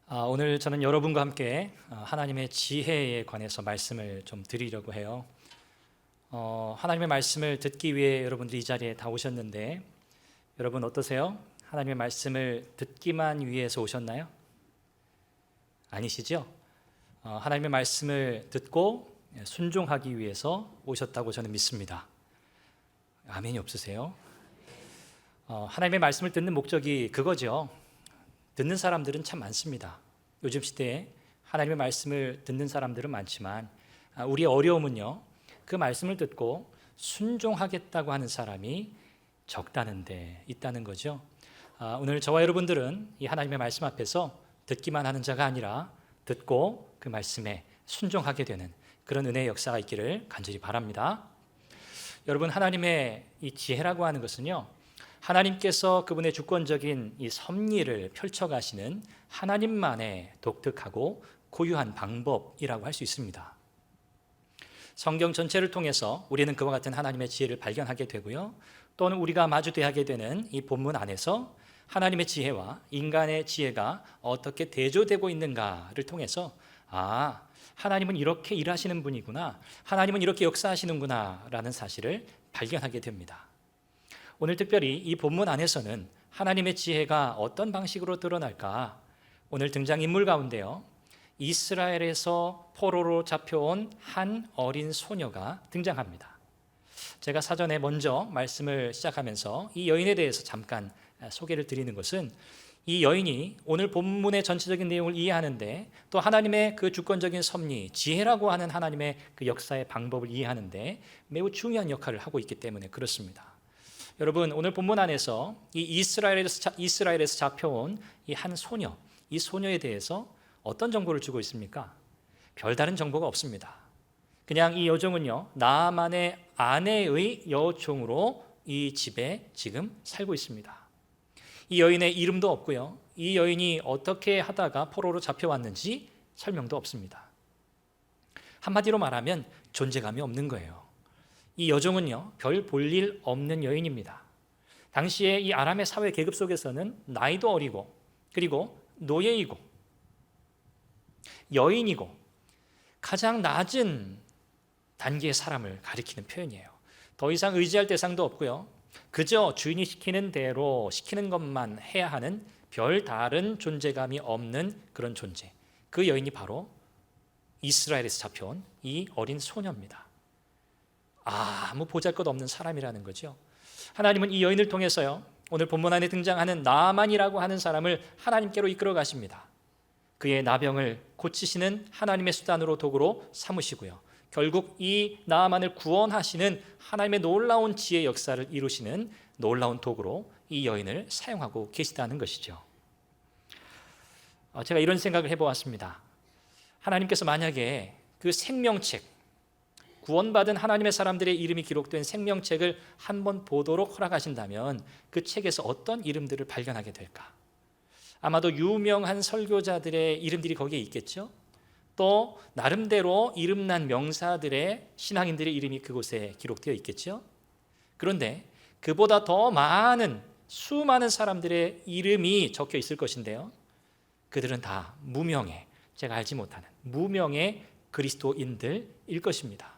오늘 저는 여러분과 함께 하나님의 지혜에 관해서 말씀을 좀 드리려고 해요. 하나님의 말씀을 듣기 위해 여러분들이 이 자리에 다 오셨는데 여러분 어떠세요? 하나님의 말씀을 듣기만 위해서 오셨나요? 아니시죠? 하나님의 말씀을 듣고 순종하기 위해서 오셨다고 저는 믿습니다. 아멘이 없으세요? 하나님의 말씀을 듣는 목적이 그거죠. 듣는 사람들은 참 많습니다. 요즘 시대에 하나님의 말씀을 듣는 사람들은 많지만 우리의 어려움은요, 그 말씀을 듣고 순종하겠다고 하는 사람이 적다는 데 있다는 거죠. 오늘 저와 여러분들은 이 하나님의 말씀 앞에서 듣기만 하는 자가 아니라 듣고 그 말씀에 순종하게 되는 그런 은혜의 역사가 있기를 간절히 바랍니다. 여러분, 하나님의 이 지혜라고 하는 것은요, 하나님께서 그분의 주권적인 이 섭리를 펼쳐가시는 하나님만의 독특하고 고유한 방법이라고 할 수 있습니다. 성경 전체를 통해서 우리는 그와 같은 하나님의 지혜를 발견하게 되고요. 또는 우리가 마주대하게 되는 이 본문 안에서 하나님의 지혜와 인간의 지혜가 어떻게 대조되고 있는가를 통해서 하나님은 이렇게 일하시는 분이구나, 하나님은 이렇게 역사하시는구나 라는 사실을 발견하게 됩니다. 오늘 특별히 이 본문 안에서는 하나님의 지혜가 어떤 방식으로 드러날까? 오늘 등장인물 가운데요, 이스라엘에서 포로로 잡혀온 한 어린 소녀가 등장합니다. 제가 사전에 먼저 말씀을 시작하면서 이 여인에 대해서 잠깐 소개를 드리는 것은, 이 여인이 오늘 본문의 전체적인 내용을 이해하는데, 또 하나님의 그 주권적인 섭리, 지혜라고 하는 하나님의 그 역사의 방법을 이해하는데 매우 중요한 역할을 하고 있기 때문에 그렇습니다. 여러분, 오늘 본문 안에서 이 이스라엘에서 잡혀온 이 한 소녀, 이 소녀에 대해서 어떤 정보를 주고 있습니까? 별다른 정보가 없습니다. 그냥 이 여종은요, 나아만의 아내의 여종으로 이 집에 지금 살고 있습니다. 이 여인의 이름도 없고요, 이 여인이 어떻게 하다가 포로로 잡혀왔는지 설명도 없습니다. 한마디로 말하면 존재감이 없는 거예요. 이 여종은요, 별 볼일 없는 여인입니다. 당시에 이 아람의 사회 계급 속에서는 나이도 어리고, 그리고 노예이고, 여인이고, 가장 낮은 단계의 사람을 가리키는 표현이에요. 더 이상 의지할 대상도 없고요, 그저 주인이 시키는 대로 시키는 것만 해야 하는 별 다른 존재감이 없는 그런 존재, 그 여인이 바로 이스라엘에서 잡혀온 이 어린 소녀입니다. 아무 보잘것없는 사람이라는 거죠. 하나님은 이 여인을 통해서요, 오늘 본문 안에 등장하는 나아만이라고 하는 사람을 하나님께로 이끌어 가십니다. 그의 나병을 고치시는 하나님의 수단으로, 도구로 삼으시고요, 결국 이 나아만을 구원하시는 하나님의 놀라운 지혜 역사를 이루시는 놀라운 도구로 이 여인을 사용하고 계시다는 것이죠. 제가 이런 생각을 해보았습니다. 하나님께서 만약에 그 생명책, 구원받은 하나님의 사람들의 이름이 기록된 생명책을 한번 보도록 허락하신다면 그 책에서 어떤 이름들을 발견하게 될까? 아마도 유명한 설교자들의 이름들이 거기에 있겠죠? 또 나름대로 이름난 명사들의, 신앙인들의 이름이 그곳에 기록되어 있겠죠? 그런데 그보다 더 많은, 수많은 사람들의 이름이 적혀 있을 것인데요, 그들은 다 무명의, 제가 알지 못하는 무명의 그리스도인들일 것입니다.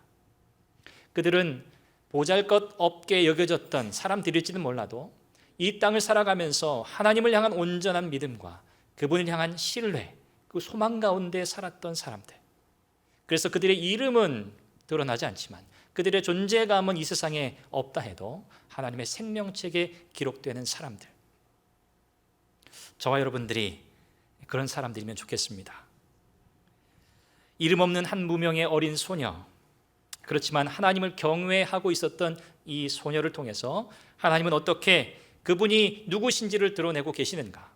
그들은 보잘것없게 여겨졌던 사람들일지는 몰라도 이 땅을 살아가면서 하나님을 향한 온전한 믿음과 그분을 향한 신뢰, 그 소망 가운데 살았던 사람들. 그래서 그들의 이름은 드러나지 않지만 그들의 존재감은 이 세상에 없다 해도 하나님의 생명책에 기록되는 사람들, 저와 여러분들이 그런 사람들이면 좋겠습니다. 이름 없는 한 무명의 어린 소녀, 그렇지만 하나님을 경외하고 있었던 이 소녀를 통해서 하나님은 어떻게 그분이 누구신지를 드러내고 계시는가,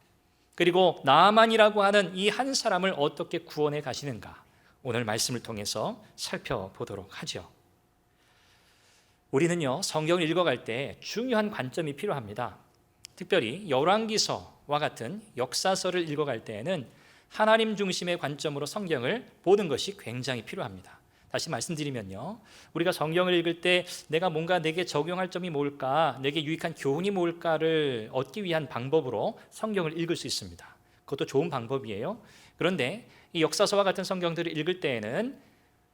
그리고 나아만이라고 하는 이 한 사람을 어떻게 구원해 가시는가, 오늘 말씀을 통해서 살펴보도록 하죠. 우리는요, 성경을 읽어갈 때 중요한 관점이 필요합니다. 특별히 열왕기서와 같은 역사서를 읽어갈 때에는 하나님 중심의 관점으로 성경을 보는 것이 굉장히 필요합니다. 다시 말씀드리면요, 우리가 성경을 읽을 때 내가 뭔가 내게 적용할 점이 뭘까, 내게 유익한 교훈이 뭘까를 얻기 위한 방법으로 성경을 읽을 수 있습니다. 그것도 좋은 방법이에요. 그런데 이 역사서와 같은 성경들을 읽을 때에는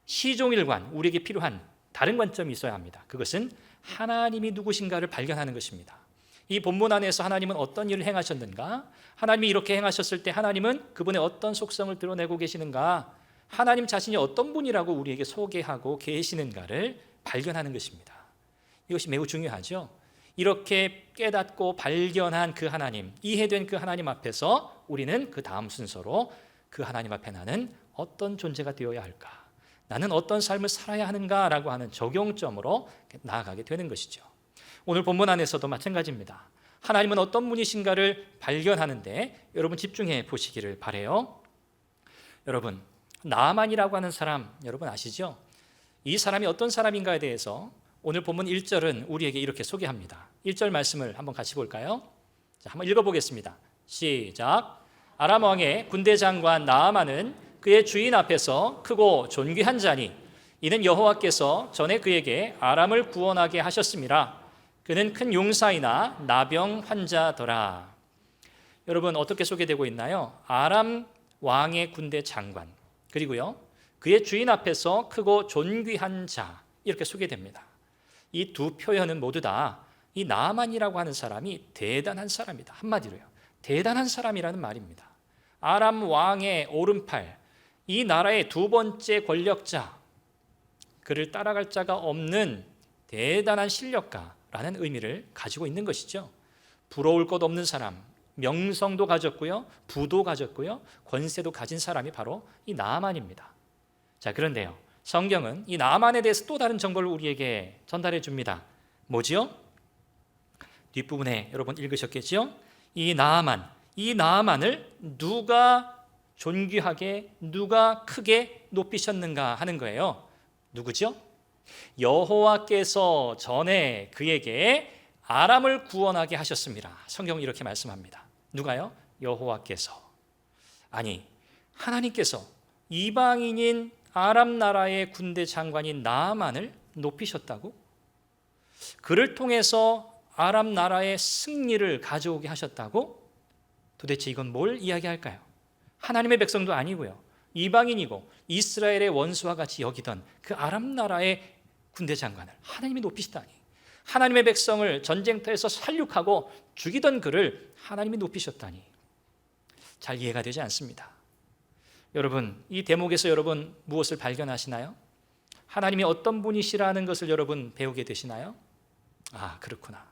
시종일관 우리에게 필요한 다른 관점이 있어야 합니다. 그것은 하나님이 누구신가를 발견하는 것입니다. 이 본문 안에서 하나님은 어떤 일을 행하셨는가? 하나님이 이렇게 행하셨을 때 하나님은 그분의 어떤 속성을 드러내고 계시는가? 하나님 자신이 어떤 분이라고 우리에게 소개하고 계시는가를 발견하는 것입니다. 이것이 매우 중요하죠. 이렇게 깨닫고 발견한 그 하나님, 이해된 그 하나님 앞에서 우리는 그 다음 순서로 그 하나님 앞에 나는 어떤 존재가 되어야 할까? 나는 어떤 삶을 살아야 하는가라고 하는 적용점으로 나아가게 되는 것이죠. 오늘 본문 안에서도 마찬가지입니다. 하나님은 어떤 분이신가를 발견하는데 여러분 집중해 보시기를 바라요. 여러분, 나아만이라고 하는 사람 여러분 아시죠? 이 사람이 어떤 사람인가에 대해서 오늘 본문 1절은 우리에게 이렇게 소개합니다. 1절 말씀을 한번 같이 볼까요? 자, 한번 읽어보겠습니다. 시작. 아람 왕의 군대 장관 나아만은 그의 주인 앞에서 크고 존귀한 자니 이는 여호와께서 전에 그에게 아람을 구원하게 하셨습니다. 그는 큰 용사이나 나병 환자더라. 여러분 어떻게 소개되고 있나요? 아람 왕의 군대 장관 그리고요 그의 주인 앞에서 크고 존귀한 자 이렇게 소개됩니다. 이 두 표현은 모두 다 이 나아만이라고 하는 사람이 대단한 사람이다. 한마디로요. 대단한 사람이라는 말입니다. 아람 왕의 오른팔, 이 나라의 두 번째 권력자, 그를 따라갈 자가 없는 대단한 실력가라는 의미를 가지고 있는 것이죠. 부러울 것 없는 사람, 명성도 가졌고요, 부도 가졌고요, 권세도 가진 사람이 바로 이 나아만입니다. 자, 그런데요, 성경은 이 나아만에 대해서 또 다른 정보를 우리에게 전달해 줍니다. 뭐지요? 뒷부분에 여러분 읽으셨겠지요? 이 나아만을 누가 존귀하게, 누가 크게 높이셨는가 하는 거예요. 누구죠? 여호와께서 전에 그에게 아람을 구원하게 하셨습니다. 성경은 이렇게 말씀합니다. 누가요? 여호와께서. 아니, 하나님께서 이방인인 아람 나라의 군대 장관인 나아만을 높이셨다고? 그를 통해서 아람 나라의 승리를 가져오게 하셨다고? 도대체 이건 뭘 이야기할까요? 하나님의 백성도 아니고요, 이방인이고 이스라엘의 원수와 같이 여기던 그 아람 나라의 군대 장관을 하나님이 높이시다니, 하나님의 백성을 전쟁터에서 살육하고 죽이던 그를 하나님이 높이셨다니 잘 이해가 되지 않습니다. 여러분, 이 대목에서 여러분 무엇을 발견하시나요? 하나님이 어떤 분이시라는 것을 여러분 배우게 되시나요? 아, 그렇구나.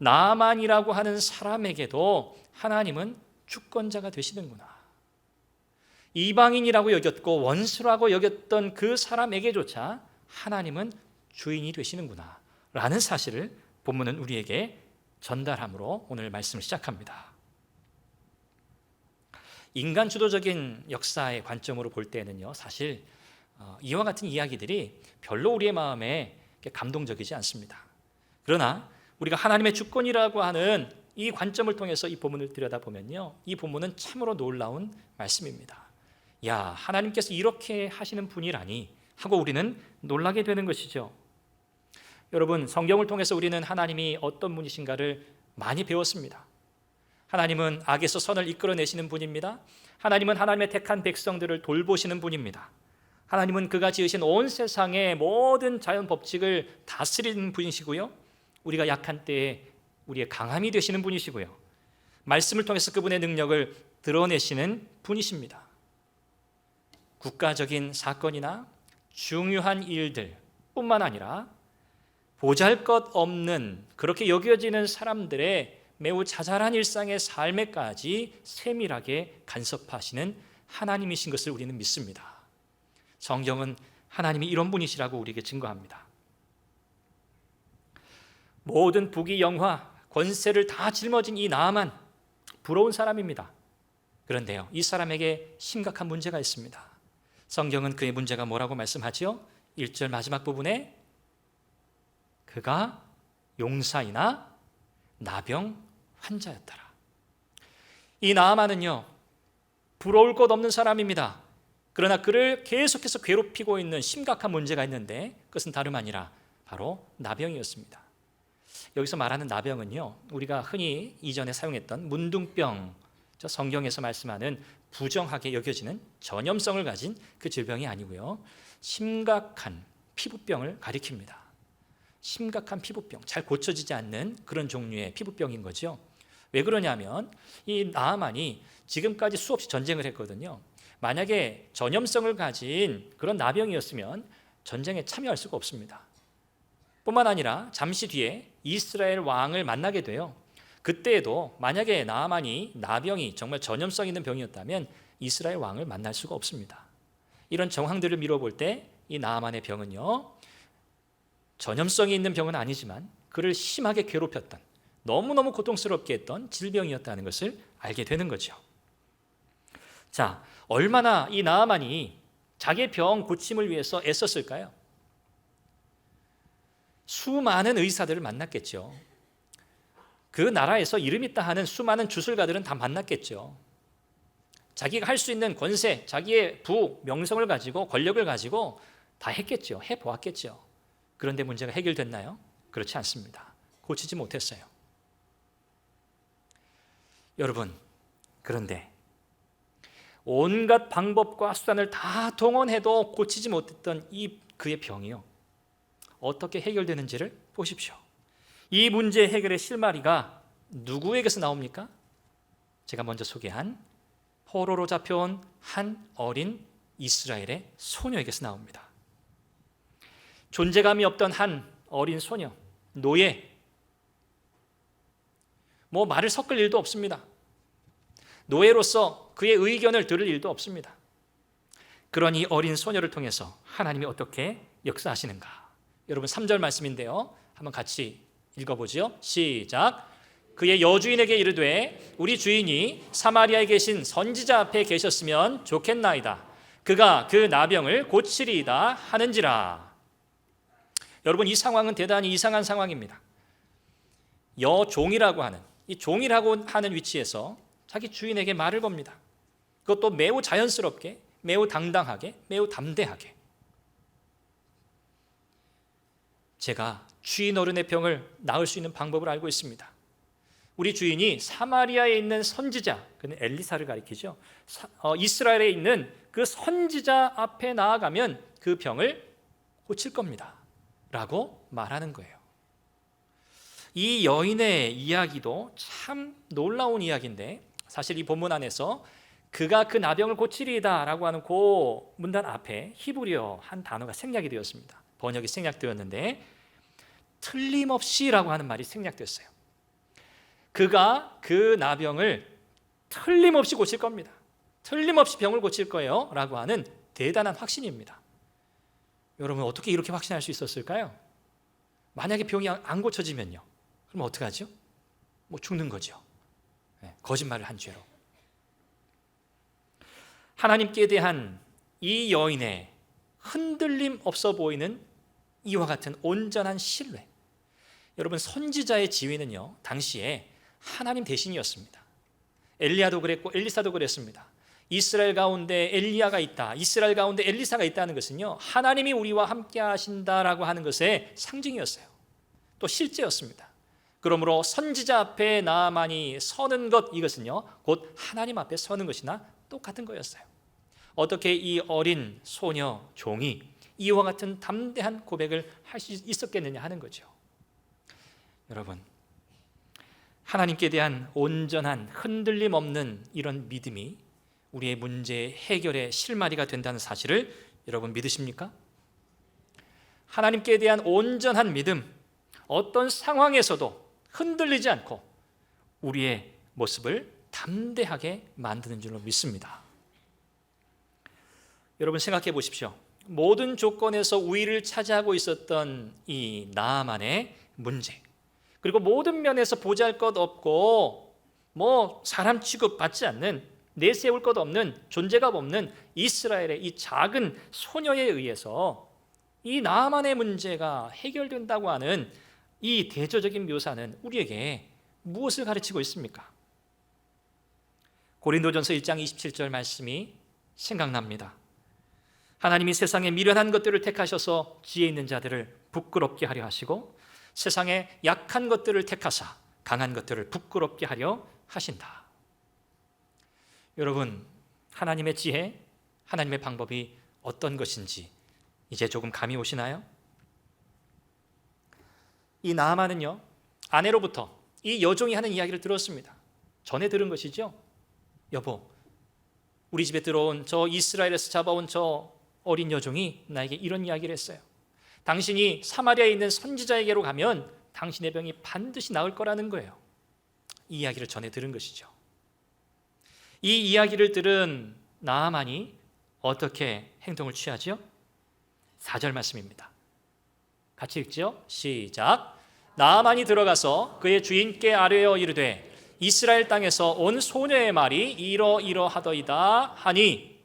나아만이라고 하는 사람에게도 하나님은 주권자가 되시는구나. 이방인이라고 여겼고 원수라고 여겼던 그 사람에게조차 하나님은 주인이 되시는구나 라는 사실을 본문은 우리에게 전달함으로 오늘 말씀을 시작합니다. 인간 주도적인 역사의 관점으로 볼 때는요, 사실 이와 같은 이야기들이 별로 우리의 마음에 감동적이지 않습니다. 그러나 우리가 하나님의 주권이라고 하는 이 관점을 통해서 이 본문을 들여다보면요, 이 본문은 참으로 놀라운 말씀입니다. 야, 하나님께서 이렇게 하시는 분이라니 하고 우리는 놀라게 되는 것이죠. 여러분, 성경을 통해서 우리는 하나님이 어떤 분이신가를 많이 배웠습니다. 하나님은 악에서 선을 이끌어내시는 분입니다. 하나님은 하나님의 택한 백성들을 돌보시는 분입니다. 하나님은 그가 지으신 온 세상의 모든 자연 법칙을 다스리는 분이시고요, 우리가 약한 때에 우리의 강함이 되시는 분이시고요, 말씀을 통해서 그분의 능력을 드러내시는 분이십니다. 국가적인 사건이나 중요한 일들 뿐만 아니라 보잘것없는 그렇게 여겨지는 사람들의 매우 자잘한 일상의 삶에까지 세밀하게 간섭하시는 하나님이신 것을 우리는 믿습니다. 성경은 하나님이 이런 분이시라고 우리에게 증거합니다. 모든 부귀 영화, 권세를 다 짊어진 이 나아만, 부러운 사람입니다. 그런데요, 이 사람에게 심각한 문제가 있습니다. 성경은 그의 문제가 뭐라고 말씀하지요? 1절 마지막 부분에 그가 용사이나 나병 환자였더라. 이 나아만은요, 부러울 것 없는 사람입니다. 그러나 그를 계속해서 괴롭히고 있는 심각한 문제가 있는데 그것은 다름 아니라 바로 나병이었습니다. 여기서 말하는 나병은요, 우리가 흔히 이전에 사용했던 문둥병, 저 성경에서 말씀하는 부정하게 여겨지는 전염성을 가진 그 질병이 아니고요, 심각한 피부병을 가리킵니다. 심각한 피부병, 잘 고쳐지지 않는 그런 종류의 피부병인 거죠. 왜 그러냐면 이 나아만이 지금까지 수없이 전쟁을 했거든요. 만약에 전염성을 가진 그런 나병이었으면 전쟁에 참여할 수가 없습니다. 뿐만 아니라 잠시 뒤에 이스라엘 왕을 만나게 돼요. 그때에도 만약에 나아만이 나병이 정말 전염성 있는 병이었다면 이스라엘 왕을 만날 수가 없습니다. 이런 정황들을 미뤄볼 때 이 나아만의 병은요, 전염성이 있는 병은 아니지만 그를 심하게 괴롭혔던, 너무너무 고통스럽게 했던 질병이었다는 것을 알게 되는 거죠. 자, 얼마나 이 나아만이 자기의 병 고침을 위해서 애썼을까요? 수많은 의사들을 만났겠죠. 그 나라에서 이름 있다 하는 수많은 주술가들은 다 만났겠죠. 자기가 할 수 있는 권세, 자기의 부, 명성을 가지고, 권력을 가지고 다 했겠죠. 해보았겠죠. 그런데 문제가 해결됐나요? 그렇지 않습니다. 고치지 못했어요. 여러분, 그런데 온갖 방법과 수단을 다 동원해도 고치지 못했던 그의 병이요, 어떻게 해결되는지를 보십시오. 이 문제 해결의 실마리가 누구에게서 나옵니까? 제가 먼저 소개한 포로로 잡혀온 한 어린 이스라엘의 소녀에게서 나옵니다. 존재감이 없던 한 어린 소녀, 노예, 말을 섞을 일도 없습니다. 노예로서 그의 의견을 들을 일도 없습니다. 그런 이 어린 소녀를 통해서 하나님이 어떻게 역사하시는가? 여러분 3절 말씀인데요, 한번 같이 읽어보죠. 시작. 그의 여주인에게 이르되 우리 주인이 사마리아에 계신 선지자 앞에 계셨으면 좋겠나이다. 그가 그 나병을 고치리이다 하는지라. 여러분, 이 상황은 대단히 이상한 상황입니다. 여종이라고 하는, 이 종이라고 하는 위치에서 자기 주인에게 말을 겁니다. 그것도 매우 자연스럽게, 매우 당당하게, 매우 담대하게. 제가 주인 어른의 병을 나을 수 있는 방법을 알고 있습니다. 우리 주인이 사마리아에 있는 선지자, 그는 엘리사를 가리키죠. 이스라엘에 있는 그 선지자 앞에 나아가면 그 병을 고칠 겁니다 라고 말하는 거예요. 이 여인의 이야기도 참 놀라운 이야기인데, 사실 이 본문 안에서 그가 그 나병을 고치리이다 라고 하는 그 문단 앞에 히브리어 한 단어가 생략이 되었습니다. 번역이 생략되었는데 틀림없이 라고 하는 말이 생략됐어요. 그가 그 나병을 틀림없이 고칠 겁니다. 틀림없이 병을 고칠 거예요 라고 하는 대단한 확신입니다. 여러분, 어떻게 이렇게 확신할 수 있었을까요? 만약에 병이 안 고쳐지면요, 그럼 어떡하죠? 죽는 거죠. 거짓말을 한 죄로. 하나님께 대한 이 여인의 흔들림 없어 보이는 이와 같은 온전한 신뢰. 여러분, 선지자의 지위는요, 당시에 하나님 대신이었습니다. 엘리야도 그랬고 엘리사도 그랬습니다. 이스라엘 가운데 엘리야가 있다, 이스라엘 가운데 엘리사가 있다는 것은요, 하나님이 우리와 함께 하신다라고 하는 것의 상징이었어요. 또 실제였습니다. 그러므로 선지자 앞에 나아만이 서는 것, 이것은요 곧 하나님 앞에 서는 것이나 똑같은 거였어요. 어떻게 이 어린 소녀 종이 이와 같은 담대한 고백을 할 수 있었겠느냐 하는 거죠. 여러분, 하나님께 대한 온전한 흔들림 없는 이런 믿음이 우리의 문제 해결의 실마리가 된다는 사실을 여러분 믿으십니까? 하나님께 대한 온전한 믿음, 어떤 상황에서도 흔들리지 않고 우리의 모습을 담대하게 만드는 줄로 믿습니다. 여러분, 생각해 보십시오. 모든 조건에서 우위를 차지하고 있었던 이 나아만의 문제, 그리고 모든 면에서 보잘것없고 사람 취급받지 않는, 내세울 것 없는, 존재감 없는 이스라엘의 이 작은 소녀에 의해서 이 나아만의 문제가 해결된다고 하는 이 대조적인 묘사는 우리에게 무엇을 가르치고 있습니까? 고린도전서 1장 27절 말씀이 생각납니다. 하나님이 세상에 미련한 것들을 택하셔서 지혜 있는 자들을 부끄럽게 하려 하시고 세상에 약한 것들을 택하사 강한 것들을 부끄럽게 하려 하신다. 여러분, 하나님의 지혜, 하나님의 방법이 어떤 것인지 이제 조금 감이 오시나요? 이 나아만은요, 아내로부터 이 여종이 하는 이야기를 들었습니다. 전에 들은 것이죠. 여보, 우리 집에 들어온 저 이스라엘에서 잡아온 저 어린 여종이 나에게 이런 이야기를 했어요. 당신이 사마리아에 있는 선지자에게로 가면 당신의 병이 반드시 나을 거라는 거예요. 이 이야기를 전해 들은 것이죠. 이 이야기를 들은 나아만이 어떻게 행동을 취하죠? 4절 말씀입니다. 같이 읽죠? 시작. 나아만이 들어가서 그의 주인께 아뢰어 이르되 이스라엘 땅에서 온 소녀의 말이 이러이러하더이다 하니.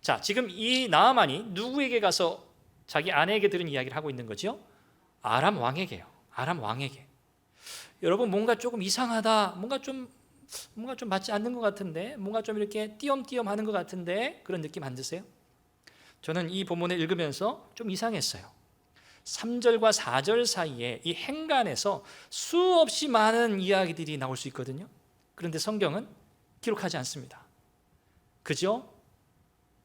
자, 지금 이 나아만이 누구에게 가서 자기 아내에게 들은 이야기를 하고 있는 거죠? 아람 왕에게요. 아람 왕에게. 여러분, 뭔가 조금 이상하다, 뭔가 좀 맞지 않는 것 같은데, 뭔가 좀 이렇게 띄엄띄엄 하는 것 같은데, 그런 느낌 안 드세요? 저는 이 본문을 읽으면서 좀 이상했어요. 3절과 4절 사이에 이 행간에서 수없이 많은 이야기들이 나올 수 있거든요. 그런데 성경은 기록하지 않습니다. 그죠?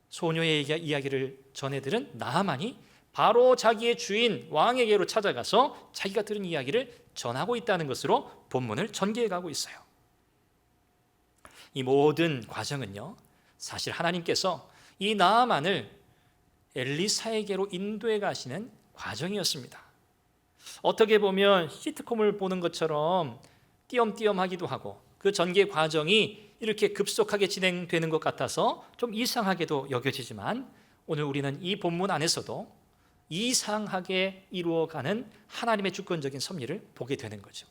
소녀의 이야기를 전해들은 나아만이 바로 자기의 주인 왕에게로 찾아가서 자기가 들은 이야기를 전하고 있다는 것으로 본문을 전개해 가고 있어요. 이 모든 과정은요, 사실 하나님께서 이 나아만을 엘리사에게로 인도해 가시는 과정이었습니다. 어떻게 보면 시트콤을 보는 것처럼 띄엄띄엄하기도 하고 그 전개 과정이 이렇게 급속하게 진행되는 것 같아서 좀 이상하게도 여겨지지만, 오늘 우리는 이 본문 안에서도 이상하게 이루어가는 하나님의 주권적인 섭리를 보게 되는 거죠.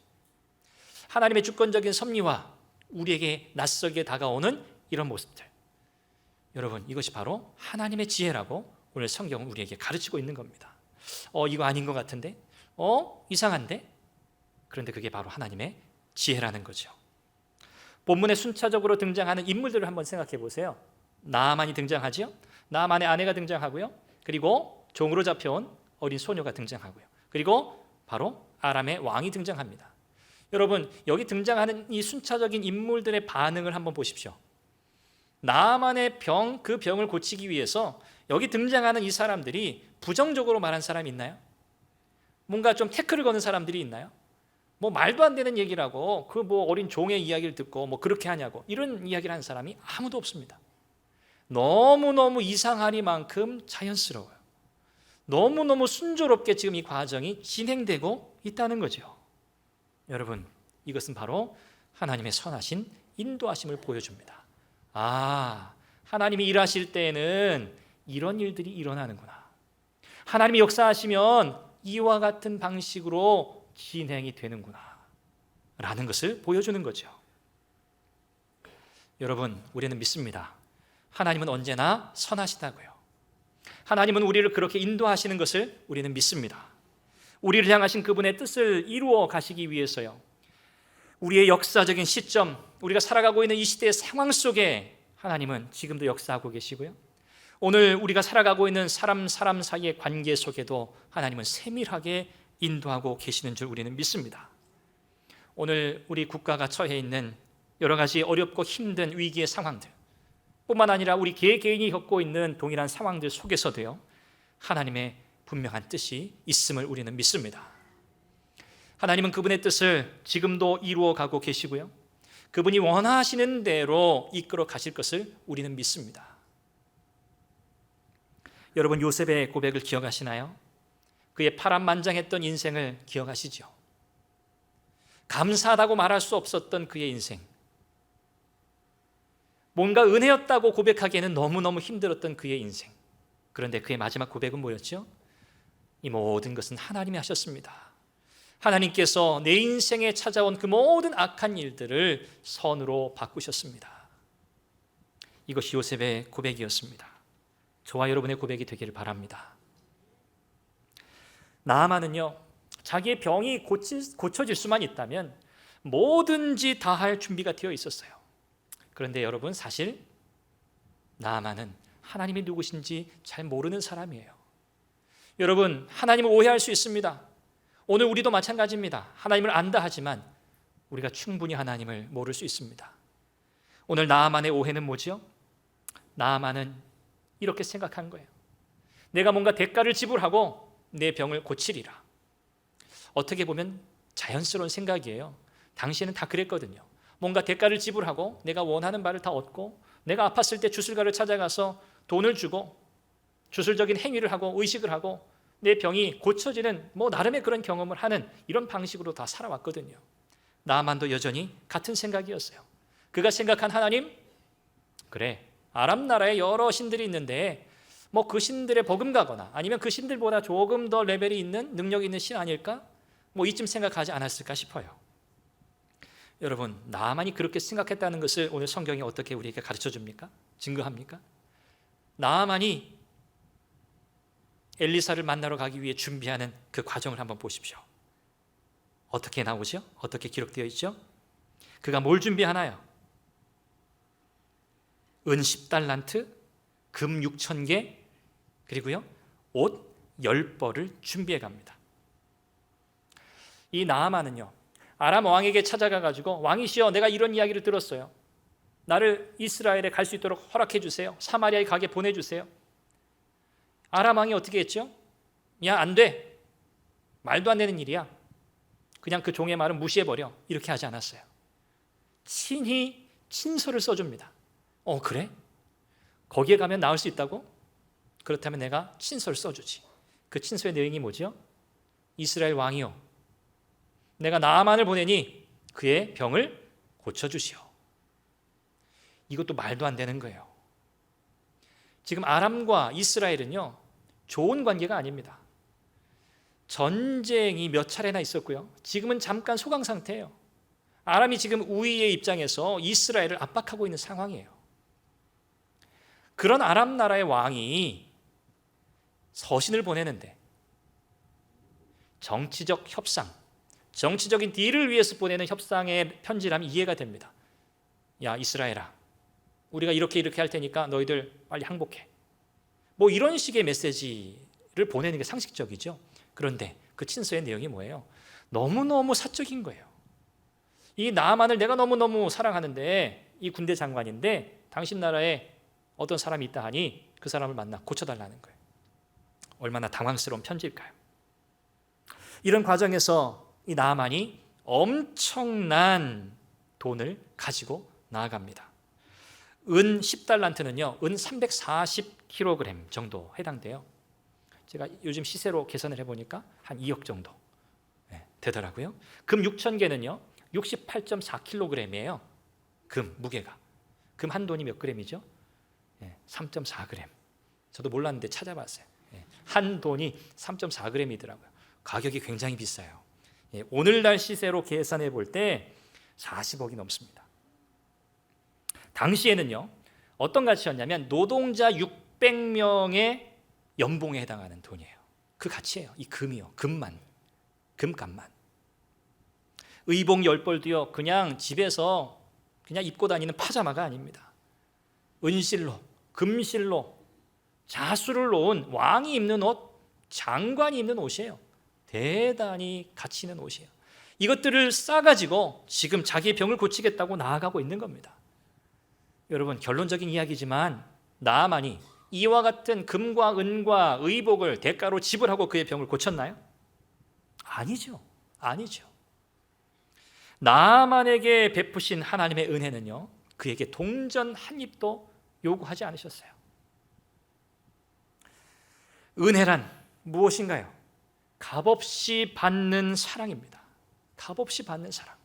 하나님의 주권적인 섭리와 우리에게 낯설게 다가오는 이런 모습들, 여러분, 이것이 바로 하나님의 지혜라고 오늘 성경은 우리에게 가르치고 있는 겁니다. 이거 아닌 것 같은데? 이상한데? 그런데 그게 바로 하나님의 지혜라는 거죠. 본문에 순차적으로 등장하는 인물들을 한번 생각해 보세요. 나아만이 등장하죠. 나아만의 아내가 등장하고요. 그리고 종으로 잡혀온 어린 소녀가 등장하고요. 그리고 바로 아람의 왕이 등장합니다. 여러분, 여기 등장하는 이 순차적인 인물들의 반응을 한번 보십시오. 나아만의 병, 그 병을 고치기 위해서 여기 등장하는 이 사람들이 부정적으로 말한 사람이 있나요? 뭔가 좀 태클을 거는 사람들이 있나요? 뭐 말도 안 되는 얘기라고, 그 뭐 어린 종의 이야기를 듣고 뭐 그렇게 하냐고, 이런 이야기를 하는 사람이 아무도 없습니다. 너무너무 이상하리만큼 자연스러워요. 너무너무 순조롭게 지금 이 과정이 진행되고 있다는 거죠. 여러분, 이것은 바로 하나님의 선하신 인도하심을 보여줍니다. 하나님이 일하실 때에는 이런 일들이 일어나는구나. 하나님이 역사하시면 이와 같은 방식으로 진행이 되는구나 라는 것을 보여주는 거죠. 여러분, 우리는 믿습니다. 하나님은 언제나 선하시다고요. 하나님은 우리를 그렇게 인도하시는 것을 우리는 믿습니다. 우리를 향하신 그분의 뜻을 이루어 가시기 위해서요, 우리의 역사적인 시점, 우리가 살아가고 있는 이 시대의 상황 속에 하나님은 지금도 역사하고 계시고요, 오늘 우리가 살아가고 있는 사람 사이의 관계 속에도 하나님은 세밀하게 인도하고 계시는 줄 우리는 믿습니다. 오늘 우리 국가가 처해 있는 여러 가지 어렵고 힘든 위기의 상황들 뿐만 아니라 우리 개개인이 겪고 있는 동일한 상황들 속에서도요, 하나님의 분명한 뜻이 있음을 우리는 믿습니다. 하나님은 그분의 뜻을 지금도 이루어 가고 계시고요, 그분이 원하시는 대로 이끌어 가실 것을 우리는 믿습니다. 여러분, 요셉의 고백을 기억하시나요? 그의 파란만장했던 인생을 기억하시죠? 감사하다고 말할 수 없었던 그의 인생, 뭔가 은혜였다고 고백하기에는 너무너무 힘들었던 그의 인생. 그런데 그의 마지막 고백은 뭐였죠? 이 모든 것은 하나님이 하셨습니다. 하나님께서 내 인생에 찾아온 그 모든 악한 일들을 선으로 바꾸셨습니다. 이것이 요셉의 고백이었습니다. 저와 여러분의 고백이 되기를 바랍니다. 나아만은요, 자기의 병이 고쳐질 수만 있다면 뭐든지 다 할 준비가 되어 있었어요. 그런데 여러분, 사실 나아만은 하나님이 누구신지 잘 모르는 사람이에요. 여러분, 하나님을 오해할 수 있습니다. 오늘 우리도 마찬가지입니다. 하나님을 안다 하지만 우리가 충분히 하나님을 모를 수 있습니다. 오늘 나아만의 오해는 뭐지요? 나아만은 이렇게 생각한 거예요. 내가 뭔가 대가를 지불하고 내 병을 고치리라. 어떻게 보면 자연스러운 생각이에요. 당시에는 다 그랬거든요. 뭔가 대가를 지불하고 내가 원하는 바를 다 얻고, 내가 아팠을 때 주술가를 찾아가서 돈을 주고 주술적인 행위를 하고 의식을 하고 내 병이 고쳐지는 나름의 그런 경험을 하는 이런 방식으로 다 살아왔거든요. 나아만도 여전히 같은 생각이었어요. 그가 생각한 하나님, 그래, 아람 나라에 여러 신들이 있는데 그 신들의 버금가거나 아니면 그 신들보다 조금 더 레벨이 있는 능력이 있는 신 아닐까? 이쯤 생각하지 않았을까 싶어요. 여러분, 나아만이 그렇게 생각했다는 것을 오늘 성경이 어떻게 우리에게 가르쳐 줍니까? 증거합니까? 나아만이 엘리사를 만나러 가기 위해 준비하는 그 과정을 한번 보십시오. 어떻게 나오죠? 어떻게 기록되어 있죠? 그가 뭘 준비하나요? 은 10달란트, 금 6,000개, 그리고요 옷 10벌을 준비해 갑니다. 이 나아만은요, 아람 왕에게 찾아가 가지고, 왕이시여, 내가 이런 이야기를 들었어요. 나를 이스라엘에 갈 수 있도록 허락해 주세요. 사마리아에 가게 보내주세요. 아람 왕이 어떻게 했죠? 야, 안 돼. 말도 안 되는 일이야. 그냥 그 종의 말은 무시해버려. 이렇게 하지 않았어요. 친히 친서를 써줍니다. 그래? 거기에 가면 나을 수 있다고? 그렇다면 내가 친서를 써주지. 그 친서의 내용이 뭐죠? 이스라엘 왕이요, 내가 나아만을 보내니 그의 병을 고쳐주시오. 이것도 말도 안 되는 거예요. 지금 아람과 이스라엘은요, 좋은 관계가 아닙니다. 전쟁이 몇 차례나 있었고요, 지금은 잠깐 소강 상태예요. 아람이 지금 우위의 입장에서 이스라엘을 압박하고 있는 상황이에요. 그런 아람 나라의 왕이 서신을 보내는데 정치적 협상, 정치적인 딜을 위해서 보내는 협상의 편지라면 이해가 됩니다. 야, 이스라엘아, 우리가 이렇게 할 테니까 너희들 빨리 항복해. 이런 식의 메시지를 보내는 게 상식적이죠. 그런데 그 친서의 내용이 뭐예요? 너무너무 사적인 거예요. 이 나아만을 내가 너무너무 사랑하는데, 이 군대 장관인데 당신 나라에 어떤 사람이 있다 하니 그 사람을 만나 고쳐달라는 거예요. 얼마나 당황스러운 편지일까요? 이런 과정에서 이 나아만이 엄청난 돈을 가지고 나아갑니다. 은 10달란트는요, 은 340kg 정도 해당돼요. 제가 요즘 시세로 계산을 해보니까 한 2억 정도 되더라고요. 금 6,000개는요 68.4kg이에요. 금 무게가. 금 한 돈이 몇 g이죠? 3.4g. 저도 몰랐는데 찾아봤어요. 한 돈이 3.4g이더라고요. 가격이 굉장히 비싸요. 오늘날 시세로 계산해 볼 때 40억이 넘습니다. 당시에는요, 어떤 가치였냐면 노동자 600명의 연봉에 해당하는 돈이에요. 그 가치예요. 이 금이요, 금값만. 의복 10벌도요 그냥 집에서 그냥 입고 다니는 파자마가 아닙니다. 은실로, 금실로, 자수를 놓은 왕이 입는 옷, 장관이 입는 옷이에요. 대단히 가치 있는 옷이에요. 이것들을 싸가지고 지금 자기의 병을 고치겠다고 나아가고 있는 겁니다. 여러분, 결론적인 이야기지만 나아만이 이와 같은 금과 은과 의복을 대가로 지불하고 그의 병을 고쳤나요? 아니죠. 나아만에게 베푸신 하나님의 은혜는요, 그에게 동전 한 입도 요구하지 않으셨어요. 은혜란 무엇인가요? 값없이 받는 사랑입니다. 값없이 받는 사랑.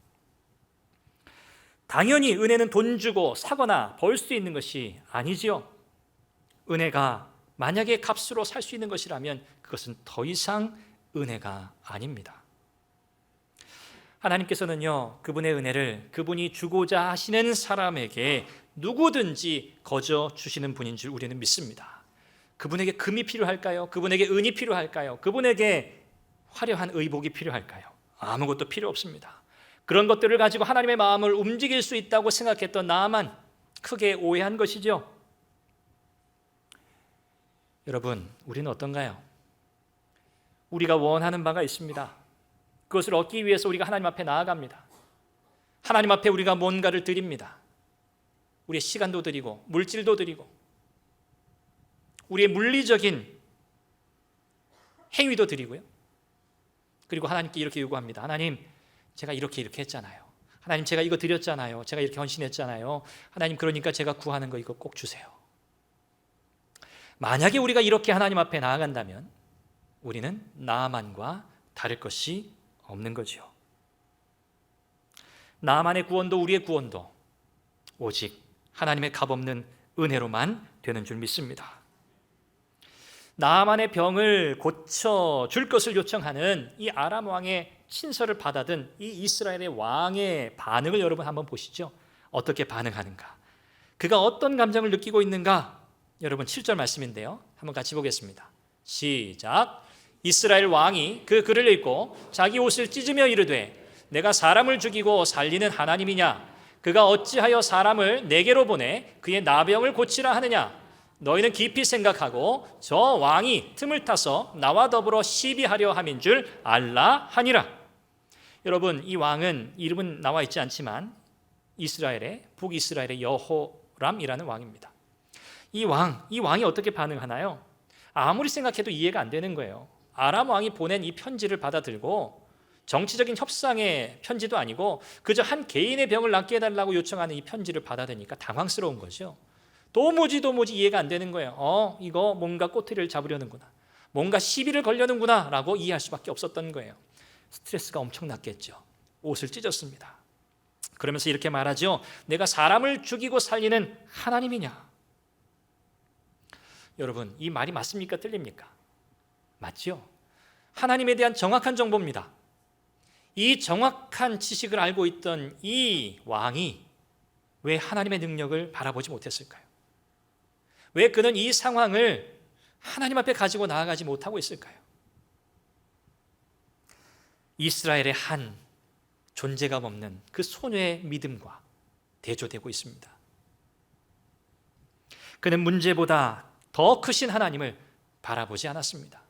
당연히 은혜는 돈 주고 사거나 벌 수 있는 것이 아니지요. 은혜가 만약에 값으로 살 수 있는 것이라면 그것은 더 이상 은혜가 아닙니다. 하나님께서는요, 그분의 은혜를 그분이 주고자 하시는 사람에게 누구든지 거저 주시는 분인 줄 우리는 믿습니다. 그분에게 금이 필요할까요? 그분에게 은이 필요할까요? 그분에게 화려한 의복이 필요할까요? 아무것도 필요 없습니다. 그런 것들을 가지고 하나님의 마음을 움직일 수 있다고 생각했던 나아만, 크게 오해한 것이죠. 여러분, 우리는 어떤가요? 우리가 원하는 바가 있습니다. 그것을 얻기 위해서 우리가 하나님 앞에 나아갑니다. 하나님 앞에 우리가 뭔가를 드립니다. 우리의 시간도 드리고 물질도 드리고 우리의 물리적인 행위도 드리고요. 그리고 하나님께 이렇게 요구합니다. 하나님, 제가 이렇게 했잖아요. 하나님, 제가 이거 드렸잖아요. 제가 이렇게 헌신했잖아요. 하나님, 그러니까 제가 구하는 거 이거 꼭 주세요. 만약에 우리가 이렇게 하나님 앞에 나아간다면 우리는 나아만과 다를 것이 없는 거죠. 나아만의 구원도 우리의 구원도 오직 하나님의 값없는 은혜로만 되는 줄 믿습니다. 나아만의 병을 고쳐줄 것을 요청하는 이 아람 왕의 친서를 받아든 이 이스라엘의 왕의 반응을 여러분 한번 보시죠. 어떻게 반응하는가? 그가 어떤 감정을 느끼고 있는가? 여러분 7절 말씀인데요. 한번 같이 보겠습니다. 시작. 이스라엘 왕이 그 글을 읽고 자기 옷을 찢으며 이르되 내가 사람을 죽이고 살리는 하나님이냐? 그가 어찌하여 사람을 내게로 보내 그의 나병을 고치라 하느냐? 너희는 깊이 생각하고 저 왕이 틈을 타서 나와 더불어 시비하려 함인 줄 알라 하니라. 여러분, 이 왕은 이름은 나와 있지 않지만 이스라엘의 북이스라엘의 여호람이라는 왕입니다. 이 왕이 어떻게 반응하나요? 아무리 생각해도 이해가 안 되는 거예요. 아람 왕이 보낸 이 편지를 받아들고 정치적인 협상의 편지도 아니고 그저 한 개인의 병을 낫게 해달라고 요청하는 이 편지를 받아들이니까 당황스러운 거죠. 도무지 이해가 안 되는 거예요. 이거 뭔가 꼬투리를 잡으려는구나, 뭔가 시비를 걸려는구나 라고 이해할 수밖에 없었던 거예요. 스트레스가 엄청났겠죠. 옷을 찢었습니다. 그러면서 이렇게 말하죠. 내가 사람을 죽이고 살리는 하나님이냐? 여러분, 이 말이 맞습니까? 틀립니까? 맞죠? 하나님에 대한 정확한 정보입니다. 이 정확한 지식을 알고 있던 이 왕이 왜 하나님의 능력을 바라보지 못했을까요? 왜 그는 이 상황을 하나님 앞에 가지고 나아가지 못하고 있을까요? 이스라엘의 한 존재감 없는 그 소녀의 믿음과 대조되고 있습니다. 그는 문제보다 더 크신 하나님을 바라보지 않았습니다.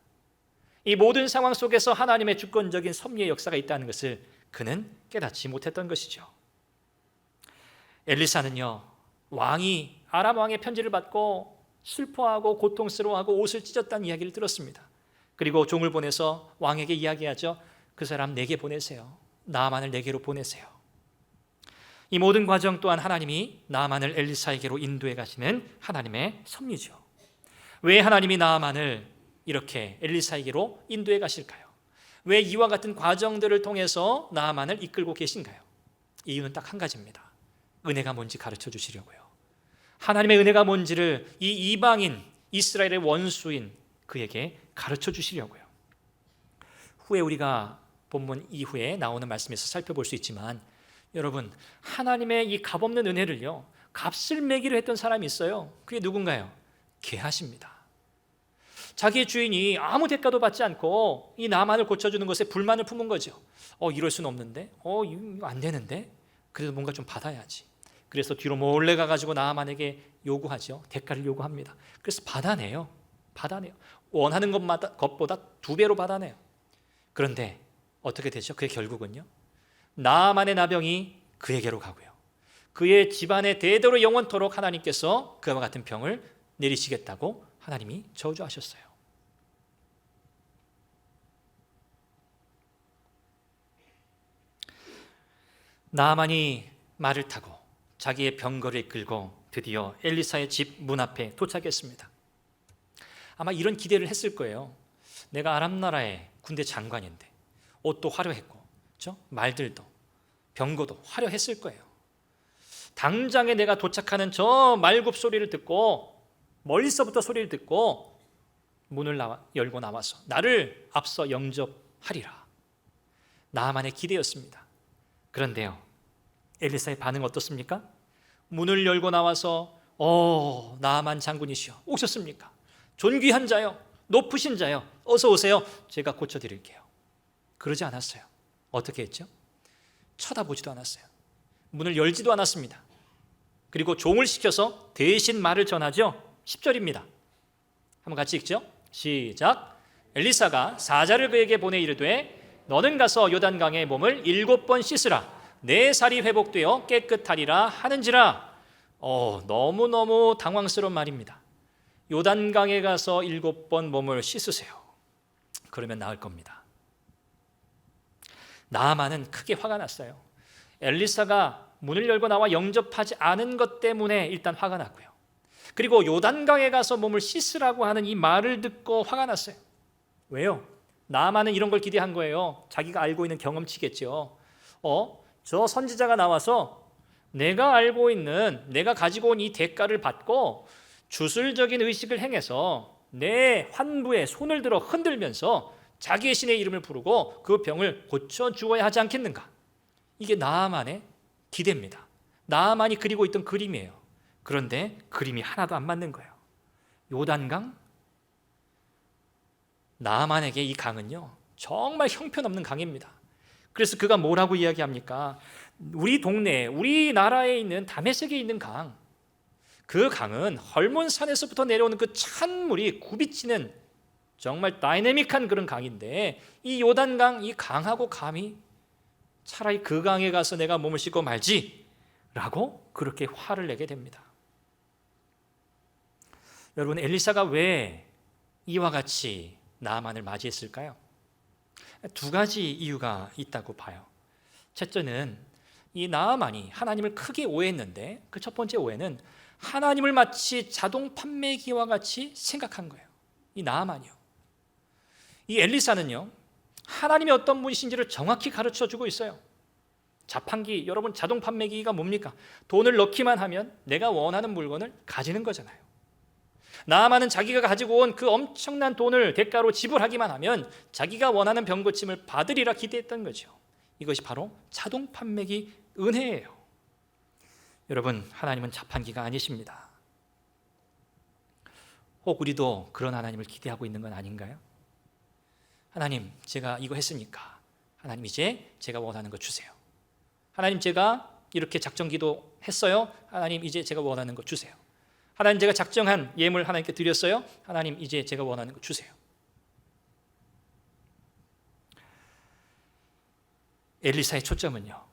이 모든 상황 속에서 하나님의 주권적인 섭리의 역사가 있다는 것을 그는 깨닫지 못했던 것이죠. 엘리사는요, 왕이 아람 왕의 편지를 받고 슬퍼하고 고통스러워하고 옷을 찢었다는 이야기를 들었습니다. 그리고 종을 보내서 왕에게 이야기하죠. 그 사람 내게 보내세요. 나아만을 내게로 보내세요. 이 모든 과정 또한 하나님이 나아만을 엘리사에게로 인도해 가시는 하나님의 섭리죠. 왜 하나님이 나아만을 이렇게 엘리사에게로 인도해 가실까요? 왜 이와 같은 과정들을 통해서 나아만을 이끌고 계신가요? 이유는 딱 한 가지입니다. 은혜가 뭔지 가르쳐 주시려고요. 하나님의 은혜가 뭔지를 이 이방인 이스라엘의 원수인 그에게 가르쳐 주시려고요. 후에 우리가 본문 이후에 나오는 말씀에서 살펴볼 수 있지만 여러분, 하나님의 이 값없는 은혜를요, 값을 매기로 했던 사람이 있어요. 그게 누군가요? 게하시입니다. 자기의 주인이 아무 대가도 받지 않고 이 나만을 고쳐주는 것에 불만을 품은 거죠. 이럴 수는 없는데, 이거 안 되는데, 그래도 뭔가 좀 받아야지. 그래서 뒤로 몰래 가가지고 나만에게 요구하죠. 대가를 요구합니다. 그래서 받아내요. 원하는 것보다 2배로 받아내요. 그런데 어떻게 되죠? 그의 결국은요, 나만의 나병이 그에게로 가고요, 그의 집안에 대대로 영원토록 하나님께서 그와 같은 병을 내리시겠다고 하나님이 저주하셨어요. 나만이 말을 타고 자기의 병거를 이끌고 드디어 엘리사의 집 문 앞에 도착했습니다. 아마 이런 기대를 했을 거예요. 내가 아람 나라의 군대 장관인데 옷도 화려했고, 그렇죠? 말들도 병거도 화려했을 거예요. 당장에 내가 도착하는 저 말굽 소리를 듣고, 멀리서부터 소리를 듣고 문을 열고 나와서 나를 앞서 영접하리라. 나만의 기대였습니다. 그런데요, 엘리사의 반응 어떻습니까? 문을 열고 나와서 나만 장군이시여 오셨습니까? 존귀한 자요, 높으신 자요, 어서 오세요. 제가 고쳐드릴게요. 그러지 않았어요. 어떻게 했죠? 쳐다보지도 않았어요. 문을 열지도 않았습니다. 그리고 종을 시켜서 대신 말을 전하죠. 10절입니다. 한번 같이 읽죠. 시작. 엘리사가 사자를 그에게 보내 이르되 너는 가서 요단강에 몸을 7번 씻으라. 내 살이 회복되어 깨끗하리라 하는지라. 너무너무 당황스러운 말입니다. 요단강에 가서 7번 몸을 씻으세요. 그러면 나을 겁니다. 나아만은 크게 화가 났어요. 엘리사가 문을 열고 나와 영접하지 않은 것 때문에 일단 화가 났고요. 그리고 요단강에 가서 몸을 씻으라고 하는 이 말을 듣고 화가 났어요. 왜요? 나아만은 이런 걸 기대한 거예요. 자기가 알고 있는 경험치겠죠. 저 선지자가 나와서 내가 알고 있는, 내가 가지고 온 이 대가를 받고 주술적인 의식을 행해서 내 환부에 손을 들어 흔들면서 자기의 신의 이름을 부르고 그 병을 고쳐주어야 하지 않겠는가? 이게 나아만의 기대입니다. 나아만이 그리고 있던 그림이에요. 그런데 그림이 하나도 안 맞는 거예요. 요단강? 나아만에게 이 강은요, 정말 형편없는 강입니다. 그래서 그가 뭐라고 이야기합니까? 우리 동네, 우리나라에 있는 다메섹에 있는 강, 그 강은 헐몬산에서부터 내려오는 그 찬물이 굽이치는 정말 다이내믹한 그런 강인데, 이 요단강, 이 강하고 감히 차라리 그 강에 가서 내가 몸을 씻고 말지 라고 그렇게 화를 내게 됩니다. 여러분, 엘리사가 왜 이와 같이 나아만을 맞이했을까요? 두 가지 이유가 있다고 봐요. 첫째는 이 나아만이 하나님을 크게 오해했는데, 그 첫 번째 오해는 하나님을 마치 자동 판매기와 같이 생각한 거예요. 이 나아만이요. 이 엘리사는요, 하나님이 어떤 분이신지를 정확히 가르쳐 주고 있어요. 자판기, 여러분, 자동 판매기가 뭡니까? 돈을 넣기만 하면 내가 원하는 물건을 가지는 거잖아요. 나아만은 자기가 가지고 온 그 엄청난 돈을 대가로 지불하기만 하면 자기가 원하는 병고침을 받으리라 기대했던 거죠. 이것이 바로 자동 판매기 은혜예요. 여러분, 하나님은 자판기가 아니십니다. 혹 우리도 그런 하나님을 기대하고 있는 건 아닌가요? 하나님, 제가 이거 했으니까 하나님 이제 제가 원하는 거 주세요. 하나님, 제가 이렇게 작정기도 했어요. 하나님, 이제 제가 원하는 거 주세요. 하나님, 제가 작정한 예물 하나님께 드렸어요. 하나님, 이제 제가 원하는 거 주세요. 엘리사의 초점은요,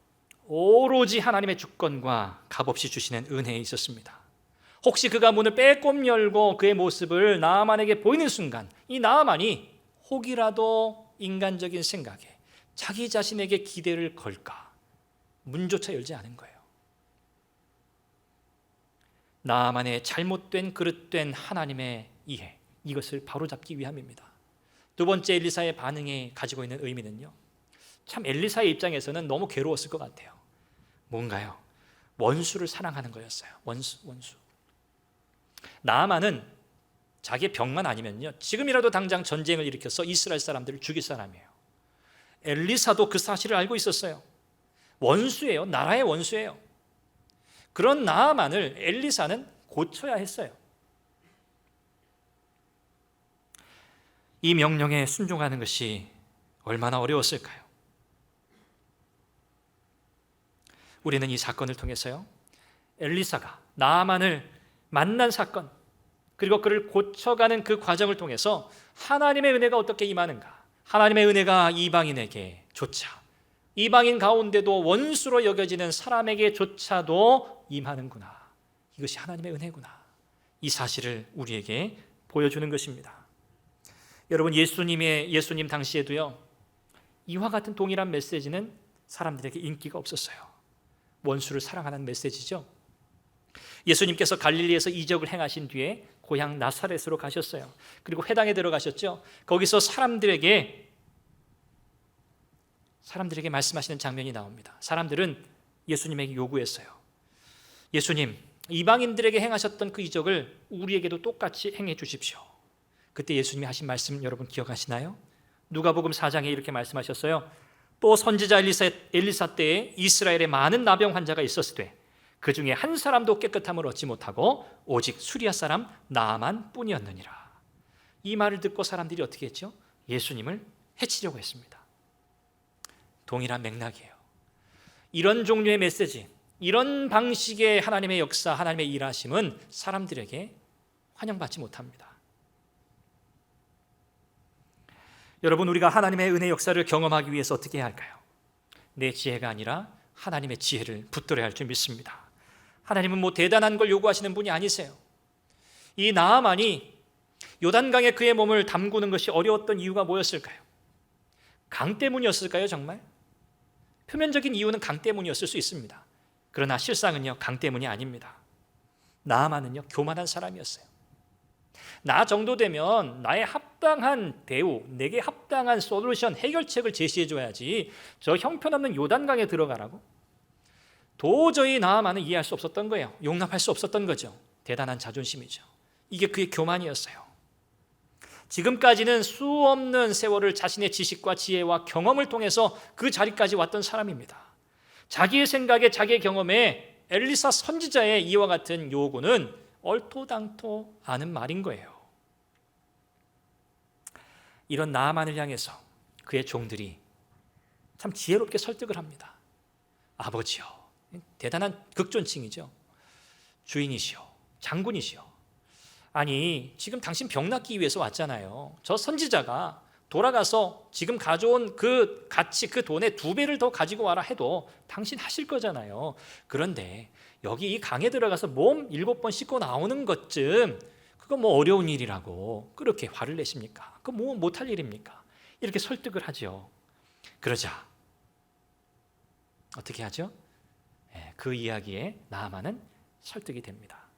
오로지 하나님의 주권과 값없이 주시는 은혜에 있었습니다. 혹시 그가 문을 빼꼼 열고 그의 모습을 나아만에게 보이는 순간, 이 나아만이 혹이라도 인간적인 생각에 자기 자신에게 기대를 걸까 문조차 열지 않은 거예요. 나아만의 잘못된 그릇된 하나님의 이해, 이것을 바로잡기 위함입니다. 두 번째 엘리사의 반응이 가지고 있는 의미는요, 참 엘리사의 입장에서는 너무 괴로웠을 것 같아요. 뭔가요? 원수를 사랑하는 거였어요. 원수. 나아만은 자기의 병만 아니면요, 지금이라도 당장 전쟁을 일으켜서 이스라엘 사람들을 죽일 사람이에요. 엘리사도 그 사실을 알고 있었어요. 원수예요. 나라의 원수예요. 그런 나아만을 엘리사는 고쳐야 했어요. 이 명령에 순종하는 것이 얼마나 어려웠을까요? 우리는 이 사건을 통해서요, 엘리사가 나아만을 만난 사건, 그리고 그를 고쳐가는 그 과정을 통해서 하나님의 은혜가 어떻게 임하는가, 하나님의 은혜가 이방인에게 조차, 이방인 가운데도 원수로 여겨지는 사람에게조차도 임하는구나, 이것이 하나님의 은혜구나, 이 사실을 우리에게 보여주는 것입니다. 여러분, 예수님 당시에도요, 이와 같은 동일한 메시지는 사람들에게 인기가 없었어요. 원수를 사랑하는 메시지죠. 예수님께서 갈릴리에서 이적을 행하신 뒤에 고향 나사렛으로 가셨어요. 그리고 회당에 들어가셨죠. 거기서 사람들에게 말씀하시는 장면이 나옵니다. 사람들은 예수님에게 요구했어요. 예수님, 이방인들에게 행하셨던 그 이적을 우리에게도 똑같이 행해 주십시오. 그때 예수님이 하신 말씀 여러분 기억하시나요? 누가복음 4장에 이렇게 말씀하셨어요. 또 선지자 엘리사 때에 이스라엘에 많은 나병 환자가 있었으되 그 중에 한 사람도 깨끗함을 얻지 못하고 오직 수리아 사람 나아만 뿐이었느니라. 이 말을 듣고 사람들이 어떻게 했죠? 예수님을 해치려고 했습니다. 동일한 맥락이에요. 이런 종류의 메시지, 이런 방식의 하나님의 역사, 하나님의 일하심은 사람들에게 환영받지 못합니다. 여러분, 우리가 하나님의 은혜 역사를 경험하기 위해서 어떻게 해야 할까요? 내 지혜가 아니라 하나님의 지혜를 붙들어야 할 줄 믿습니다. 하나님은 뭐 대단한 걸 요구하시는 분이 아니세요. 이 나아만이 요단강에 그의 몸을 담그는 것이 어려웠던 이유가 뭐였을까요? 강 때문이었을까요, 정말? 표면적인 이유는 강 때문이었을 수 있습니다. 그러나 실상은요, 강 때문이 아닙니다. 나아만은요, 교만한 사람이었어요. 나 정도 되면 나의 합당한 대우, 내게 합당한 솔루션, 해결책을 제시해줘야지 저 형편없는 요단강에 들어가라고? 도저히 나아만은 이해할 수 없었던 거예요. 용납할 수 없었던 거죠. 대단한 자존심이죠. 이게 그의 교만이었어요. 지금까지는 수없는 세월을 자신의 지식과 지혜와 경험을 통해서 그 자리까지 왔던 사람입니다. 자기의 생각에 자기의 경험에 엘리사 선지자의 이와 같은 요구는 얼토당토 않은 말인 거예요. 이런 나아만을 향해서 그의 종들이 참 지혜롭게 설득을 합니다. 아버지요, 대단한 극존칭이죠. 주인이시여, 장군이시여, 아니 지금 당신 병 낫기 위해서 왔잖아요. 저 선지자가 돌아가서 지금 가져온 그 가치, 그 돈의 2배를 더 가지고 와라 해도 당신 하실 거잖아요. 그런데 여기 이 강에 들어가서 몸 7번 씻고 나오는 것쯤 그거 뭐 어려운 일이라고 그렇게 화를 내십니까? 그거 뭐 못할 일입니까? 이렇게 설득을 하죠. 그러자 어떻게 하죠? 그 이야기에 나아만은 설득이 됩니다.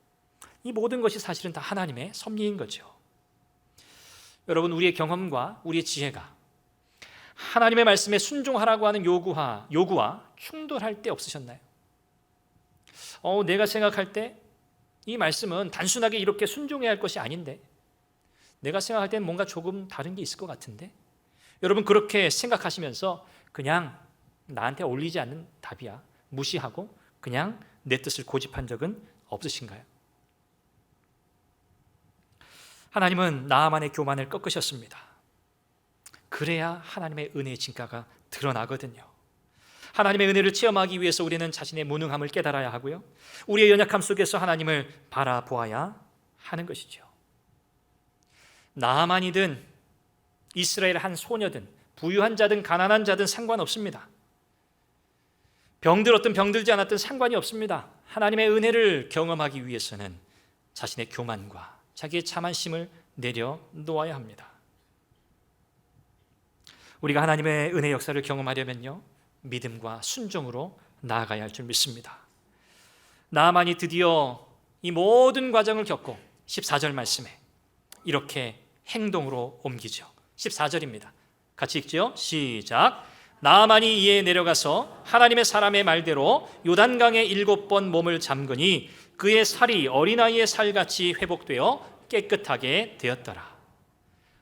이 모든 것이 사실은 다 하나님의 섭리인 거죠. 여러분, 우리의 경험과 우리의 지혜가 하나님의 말씀에 순종하라고 하는 요구와 충돌할 때 없으셨나요? 내가 생각할 때 이 말씀은 단순하게 이렇게 순종해야 할 것이 아닌데, 내가 생각할 때는 뭔가 조금 다른 게 있을 것 같은데, 여러분 그렇게 생각하시면서 그냥 나한테 어울리지 않는 답이야 무시하고 그냥 내 뜻을 고집한 적은 없으신가요? 하나님은 나아만의 교만을 꺾으셨습니다. 그래야 하나님의 은혜의 진가가 드러나거든요. 하나님의 은혜를 체험하기 위해서 우리는 자신의 무능함을 깨달아야 하고요, 우리의 연약함 속에서 하나님을 바라보아야 하는 것이죠. 나아만이든 이스라엘 한 소녀든 부유한 자든 가난한 자든 상관없습니다. 병들었든 병들지 않았든 상관이 없습니다. 하나님의 은혜를 경험하기 위해서는 자신의 교만과 자기의 자만심을 내려놓아야 합니다. 우리가 하나님의 은혜 역사를 경험하려면요, 믿음과 순종으로 나아가야 할 줄 믿습니다. 나아만이 드디어 이 모든 과정을 겪고 14절 말씀에 이렇게 행동으로 옮기죠. 14절입니다. 같이 읽죠. 시작. 나아만이 이에 내려가서 하나님의 사람의 말대로 요단강에 7번 몸을 잠그니 그의 살이 어린아이의 살같이 회복되어 깨끗하게 되었더라.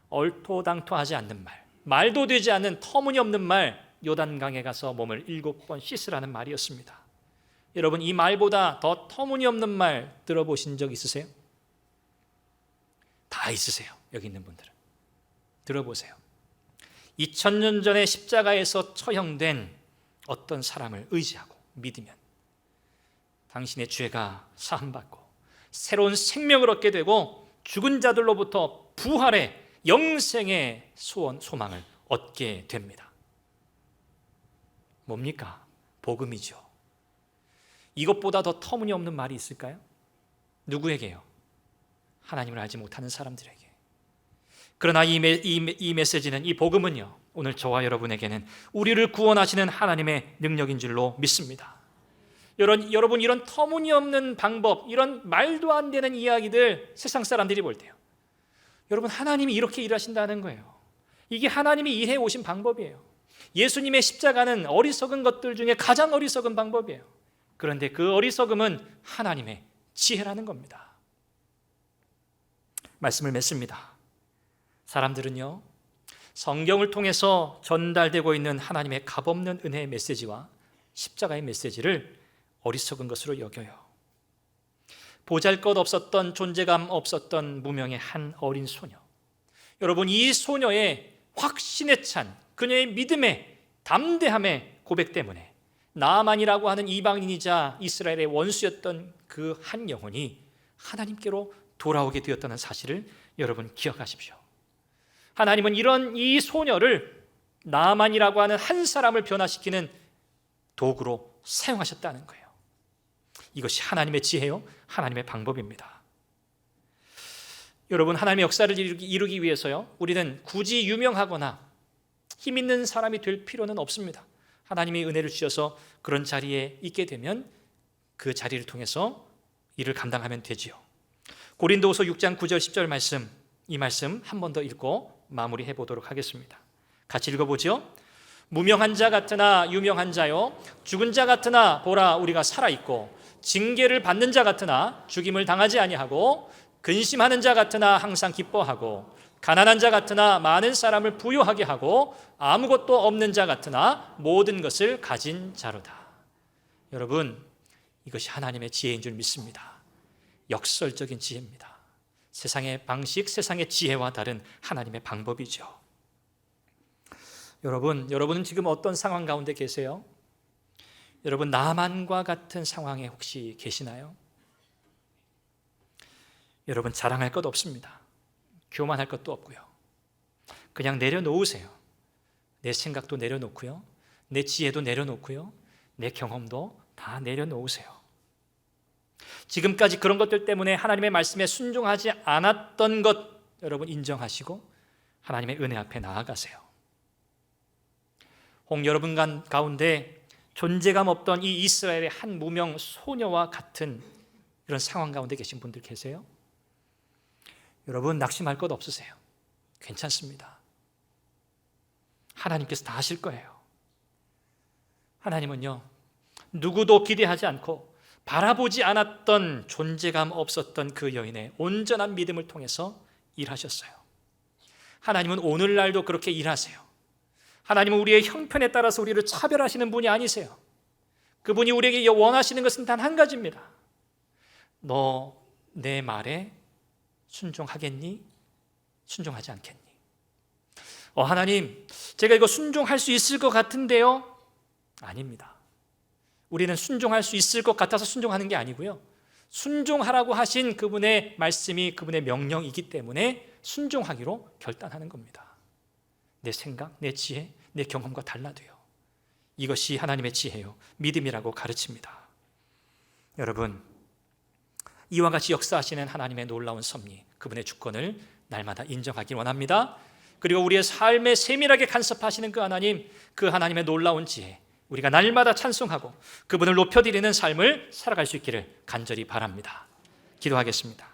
얼토당토하지 않는 말, 말도 되지 않는 터무니없는 말, 요단강에 가서 몸을 7번 씻으라는 말이었습니다. 여러분, 이 말보다 더 터무니없는 말 들어보신 적 있으세요? 다 있으세요. 여기 있는 분들은 들어보세요. 2000년 전에 십자가에서 처형된 어떤 사람을 의지하고 믿으면 당신의 죄가 사함받고 새로운 생명을 얻게 되고 죽은 자들로부터 부활의 영생의 소망을 얻게 됩니다. 뭡니까? 복음이죠. 이것보다 더 터무니없는 말이 있을까요? 누구에게요? 하나님을 알지 못하는 사람들에게. 그러나 이 메시지는, 이 복음은요, 오늘 저와 여러분에게는 우리를 구원하시는 하나님의 능력인 줄로 믿습니다. 여러분, 이런 터무니없는 방법, 이런 말도 안 되는 이야기들 세상 사람들이 볼 때요, 여러분, 하나님이 이렇게 일하신다는 거예요. 이게 하나님이 일해 오신 방법이에요. 예수님의 십자가는 어리석은 것들 중에 가장 어리석은 방법이에요. 그런데 그 어리석음은 하나님의 지혜라는 겁니다. 말씀을 맺습니다. 사람들은요, 성경을 통해서 전달되고 있는 하나님의 값없는 은혜의 메시지와 십자가의 메시지를 어리석은 것으로 여겨요. 보잘것없었던, 존재감 없었던 무명의 한 어린 소녀. 여러분, 이 소녀의 확신에 찬 그녀의 믿음의 담대함의 고백 때문에 나아만이라고 하는 이방인이자 이스라엘의 원수였던 그 한 영혼이 하나님께로 돌아오게 되었다는 사실을 여러분 기억하십시오. 하나님은 이 소녀를 나아만이라고 하는 한 사람을 변화시키는 도구로 사용하셨다는 거예요. 이것이 하나님의 지혜요, 하나님의 방법입니다. 여러분, 하나님의 역사를 이루기 위해서요, 우리는 굳이 유명하거나 힘 있는 사람이 될 필요는 없습니다. 하나님의 은혜를 주셔서 그런 자리에 있게 되면 그 자리를 통해서 일을 감당하면 되지요. 고린도후서 6장 9절 10절 말씀, 이 말씀 한 번 더 읽고 마무리해 보도록 하겠습니다. 같이 읽어보죠. 무명한 자 같으나 유명한 자요, 죽은 자 같으나 보라 우리가 살아있고, 징계를 받는 자 같으나 죽임을 당하지 아니하고, 근심하는 자 같으나 항상 기뻐하고, 가난한 자 같으나 많은 사람을 부유하게 하고, 아무것도 없는 자 같으나 모든 것을 가진 자로다. 여러분, 이것이 하나님의 지혜인 줄 믿습니다. 역설적인 지혜입니다. 세상의 방식, 세상의 지혜와 다른 하나님의 방법이죠. 여러분은 지금 어떤 상황 가운데 계세요? 여러분, 나만과 같은 상황에 혹시 계시나요? 여러분, 자랑할 것 없습니다. 교만할 것도 없고요. 그냥 내려놓으세요. 내 생각도 내려놓고요, 내 지혜도 내려놓고요, 내 경험도 다 내려놓으세요. 지금까지 그런 것들 때문에 하나님의 말씀에 순종하지 않았던 것 여러분 인정하시고 하나님의 은혜 앞에 나아가세요. 혹 여러분 가운데 존재감 없던 이 이스라엘의 한 무명 소녀와 같은 이런 상황 가운데 계신 분들 계세요? 여러분, 낙심할 것 없으세요. 괜찮습니다. 하나님께서 다 하실 거예요. 하나님은요, 누구도 기대하지 않고 바라보지 않았던 존재감 없었던 그 여인의 온전한 믿음을 통해서 일하셨어요. 하나님은 오늘날도 그렇게 일하세요. 하나님은 우리의 형편에 따라서 우리를 차별하시는 분이 아니세요. 그분이 우리에게 원하시는 것은 단 한 가지입니다. 너 내 말에 순종하겠니? 순종하지 않겠니? 하나님, 제가 이거 순종할 수 있을 것 같은데요? 아닙니다. 우리는 순종할 수 있을 것 같아서 순종하는 게 아니고요, 순종하라고 하신 그분의 말씀이 그분의 명령이기 때문에 순종하기로 결단하는 겁니다. 내 생각, 내 지혜, 내 경험과 달라도요. 이것이 하나님의 지혜요, 믿음이라고 가르칩니다. 여러분, 이와 같이 역사하시는 하나님의 놀라운 섭리, 그분의 주권을 날마다 인정하길 원합니다. 그리고 우리의 삶에 세밀하게 간섭하시는 그 하나님, 그 하나님의 놀라운 지혜, 우리가 날마다 찬송하고 그분을 높여드리는 삶을 살아갈 수 있기를 간절히 바랍니다. 기도하겠습니다.